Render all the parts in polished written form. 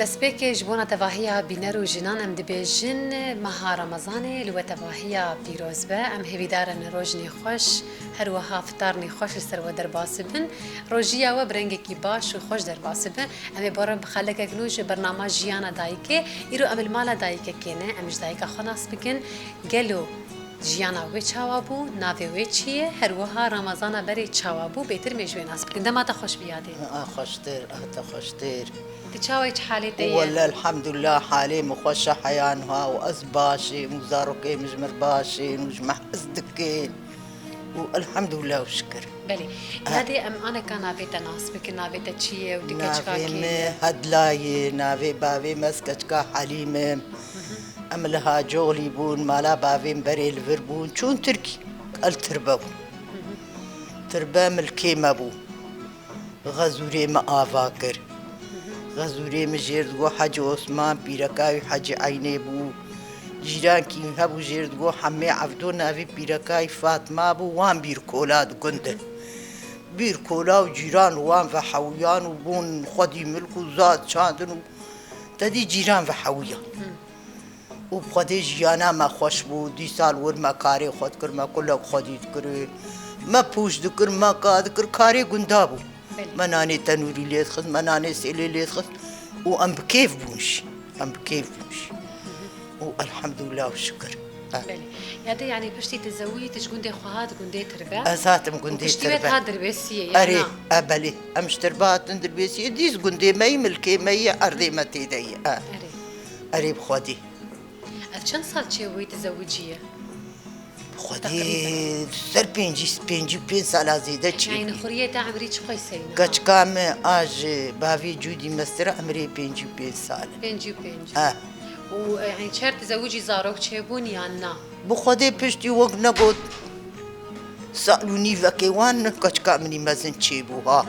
دەستپێکێ ji bona tevahiya bîner û jinan em dibêjin meha Remezanê li we tevahiya pîroz be em hêvîdarin rojinê xweş her wiha fitarnê xweş li ser we derbasî bin rojiya we bi rengekî baş û xweş derbasî bin em ê barin bi xelekek nû ji bernama jiyana dayîkê îro em li mala dayîkekê ne em ji dayîka xwe nas bikin gelo jiyana wê çawa bû navê wê çi ye her wiha Remezana berê çawa bû bêtir mêj wê nas bikin dema te xweş bi yadê خوشتر خوشتر di çawa hiç halê te ye والله الحمد لله حالي مخوشة حيانها وأز باشي وزاروكي مجمر باشي وجمع أزدكين والحمد لله وشكر بله یادی ام آن که ناوی تناس بکن ناوی تچیه و دیگه چکا نافي کی مي هدلاي نافي بافي مسكتكا حليم أم لها جولي بون مالا بافي مبري الفربون شون تركي التربو تربا ملكي مبو غزوري ما آفاكر غزوري مجيردگو حج عثمان بيركاوي حج عيني بو جيران كي هبو جيردگو حمي عبدو نافي بيركاي فاطمة بو وان بير كولاد قنده بير كولا وجيران وان فحويان وبون خدي ملك وزاد شاندن تدي جيران فحويان وبخدي جيانا ما خوش بو دي سال ور ما كاري خود كر ما كلك خدي كر ما پوش دكر ما قاد كر كاري قندابو مناني تنوري ليت خد مناني سيلي ليت خد وام بكيف بونش ام بكيف بونش والحمد لله والشكر بله یادی یعنی پشتی تزوجی تجگونده خواهد گونده تربه أساتم قندي پشتی بيت تربة هادر بسیه یعنی أري أبلي أمش تربات ندر بيسي ديس قندي مي ملكي مي أرضي متي دي اره أري بخودي از چند سال چه وی تزوجیه بخودي سر بينجي بين سالا زيدة یعنی چي نخوریه تا عمری چه خوی سرینه قاچ كام آج بافي جودي مستر أمري بين سال پنج و یعنی چهار تزوجی زاروک چه بون یا نه بخودي بشتي وق نقود سألوني فكيوان قاچ كامني مزن چي بوها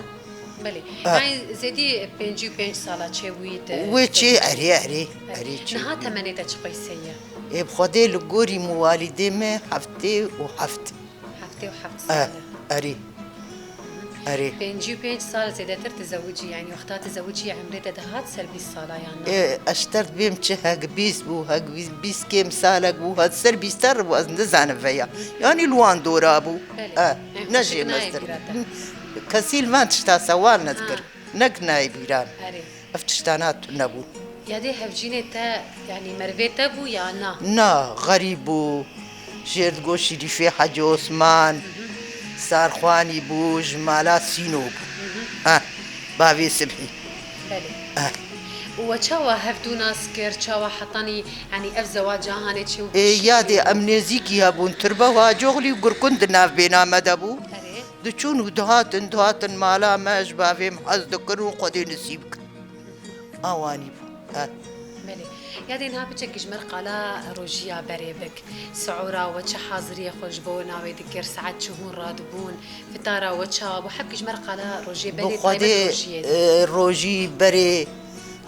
بله یعنی زدی پنج ساله چه وید وچي أري چي نه تمنی تا چه خوی سیه إيه بخودي لقوري موالدي ما حفتي وحفتي هفته و هفت ساله أري پنج سال زیاده تر تزوجی یعنی وقتا تزوجی عمری دهات سر 20 ساله یا نه إيه اشترت بيم چه هاك بيس كيم سالك بو هاد سر بيستر بو از نزان فيا يعني لوان دورا بو بله. نجي ناي مستر بيراتا. كسيل ما تشتا سوال نذكر نك ناي بيران اره افتشتانات نبو یادی هفجینه تا یعنی مروه تا بو یا نه نا غريب بو جيرد گو شريفي حج عثمان سارخواني بو جمالا سينو بو بافي سبحي بله و چاوا هفدو ناس کر چاوا حطانی یعنی اف زواجه هانه چه و إيه يادي امنيزيكي هابون تربا واجوغلي وقركند ناف بينا مدبو اره دچون دهاتن مالا ماش بافيم حز دكر وقدي نسيبك اواني بو بله یادی نه بچه کشمر قالا روجیا بره بک سعورا و چه حاضری خوش بو ناوی دکر ساعت چهون رادبون فتارا و چا و حب کشمر قالا روجی بره بخدي روجي بري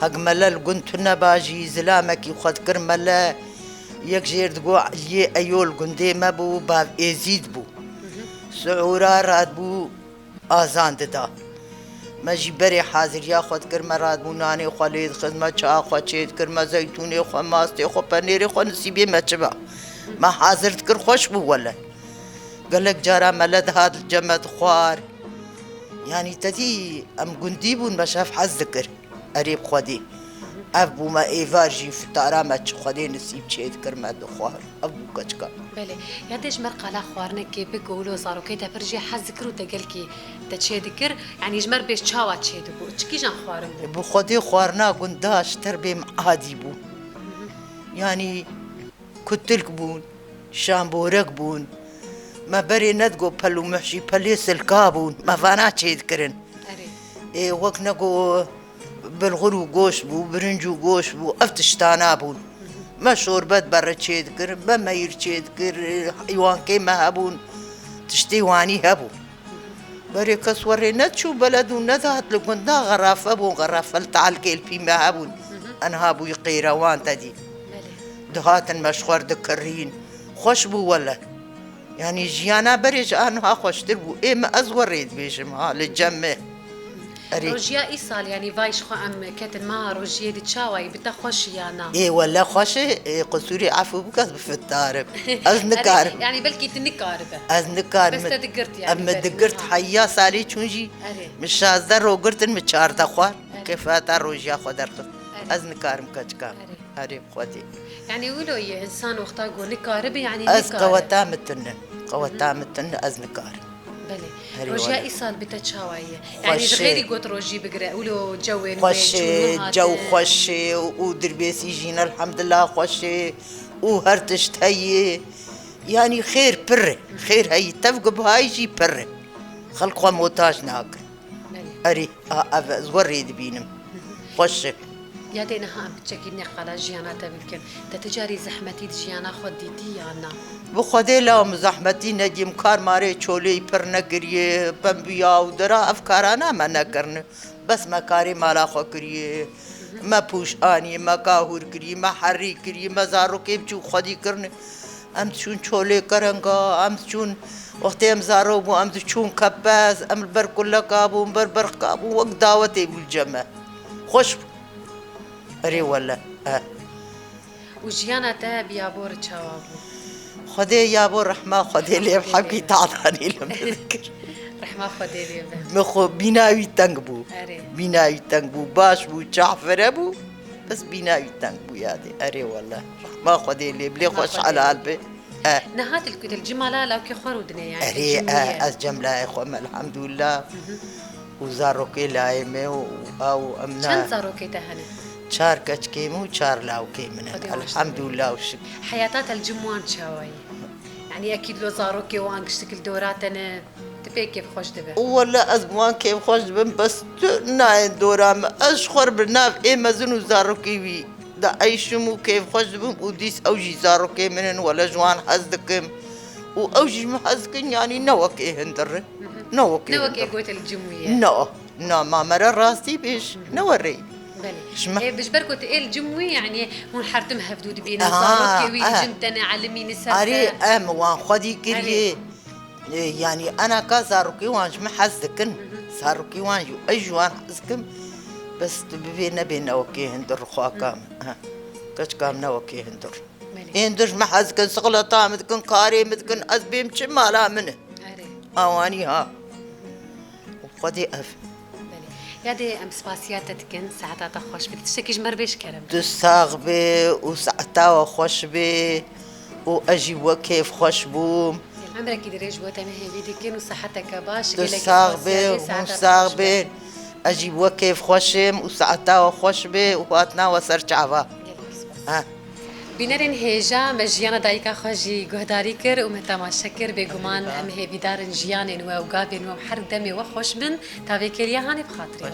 هق ملل قنت نباجي زلامك خد كرملا يك جيرد قو لي ايول قندي ما بو باف ازيد بو سعورا راد بو آزان ددا ماجي بري حاضر ياخد كرما راد بو ناني خليد خدمة چا خو چيد كرما زيتوني خو ماستي خو پنيري خو نسيبي ما چبا ما حاضر تكر خوش بو ولا قالك جارا ملد هاد الجمد خوار يعني تدي ام قندي بون ما شاف حز ذكر قريب خدي ابو ما ايفارجي في تارامة خدي نسيب چيد كرما دخوار ابو كچكا بله یادش مر قالا خوارنه که بگولو زاروکی تا پرجی حز ذکر و تگل کی تا چه ذکر یعنی جمر بیش چاوا چه دبو چکی جان خوارن بو بو خدي خوارنا قنداش تربيم عادي بون يعني كتلك بون شامبورك بون ما بري ندقو بلو محشي بلي سلكابون ما فانا چيد كرن اره إيه وقت نقو بالغلو قوش بو برنجو قوش بو افتشتانا بون ما شوربت برا چيد كر ما مير چيد كر حيوان كيما هبون تشتي واني هبو بري كسوري نتشو بلدو ندهت لقندا غرافة بو غرافة تعال كيل فيما هبون أنا هابو يقيروان تدي بله دهات مشخور دكرين خوش بو ولا يعني جيانا بريج أنا خوش تربو إيه ما أزوريد بيجم ها للجمع أري. روجيا إيصال يعني فايش خو أم كاتن ما روجيا دي تشاوي بتخوش يانا إيه ولا خوش قصوري عفو بكاس بفتارب أز نكارم يعني بلكي تنكاربة أز نكارم بس تدقرت يعني أما دقرت حيا سالي تشونجي أري. مش شازدر وقرت متشار تخوار أري. كيف هتا روجيا خدر خد أري. أز نكارم كاتكام أري. أري خودي يعني يقولوا يا إنسان وقتا يقول نكاربة يعني أز نكارب قوتا متن قوتا متن أز نكارم بلي هري روجيا ولا. إيصال بتتشاوية يعني خوش. غيري قلت روجي بقرا قولوا جوين خوش جو خوش ودربيس يجينا الحمد لله خوش وهرتشت هي يعني خير بره خير هي تفق بهاي جي بره خلق موتاج ناقر أري زوري دبينم خوش يا دينا هم بتشكيني على جيانا تبلكن تتجاري زحمتي جيانا خديتي يانا بخدي لا مزحمتي نجيم كار ماري چولي پر نگريه بمبيا ودرا افكارانا ما نكرن بس ما كاري مالا خو كريه ما پوش اني ما كاهور كريه ما حري كريه ما زارو كيب چو خدي کرن ام چون چولي کرنگا ام چون وقت ام زارو بو ام چون كباز ام البر كل كابو بربر كابو وقت دعوتي بالجمع خوش اري ولا وجيانا تا بيابور تشاوابو خدي يا ابو الرحمة خدي لي بحقي تعطاني لما اذكر رحمة خدي لي مخو بيناوي تنقبو أري. بيناوي تنقبو باش بو جعفر ابو بس بيناوي تنقبو يا دي اري والله رحمة خدي لي بلي خوش على قلبي نهات الكود الجمالة لو كي خور ودنيا يعني اري الجمية. از جملة يا اخوة الحمد لله وزاروكي لايمه او امنا چند زاروكي تهنه چار كچكيمو چار لاوكي من الحمد لله والشكر حياتات الجموان شاوي يعني اكيد لو زاروكي وان شكل دوراتنا تبي كيف خوش دبه ولا ازمان كيف خوش بن بس ناين دورام اشخر بناف اي مزنو زاروكي وي دا اي شمو كيف خوش بن وديس اوجي زاروكي منن ولا جوان حزدكم واوجي محزكن يعني نوكي هندر نوكي قوت الجموية نو ما مرة راسي بيش نوري بلي إيه بجبركو تقيل جموي يعني هون حرتمها فدود بينا زاروكي وي جمتنا علمي نسبة اري وان خدي كريه يعني انا كزاروكي وان محزكن زاروكي وان يو اجوان حزكم بس بينا بين اوكي هندر خواكام كش كام نوكي هندر هندر محزكن سقلطا متكن كاري متكن ازبيم شمالا منه اواني ها وخدي اف يادي ام سباسيات تتكن ساعتها خوش بتشتكي جمر بيش كرم دساغ بي وساعتها خوش بي واجي وكيف خوش بوم عمرك يدريج وتمه بيدي كن وصحتك باش دساغ بي وساغ بي اجي وكيف خوشم وساعتها خوش بي وقاتنا وسرچعوا ها بینرین هیجا مجیانا دایکا خوشی گهداری کر و متماشا کر بگمان ام هیویدارن جیانن و اوگابن و هر دمی و خوش بن تا وکریا هانی بخاطری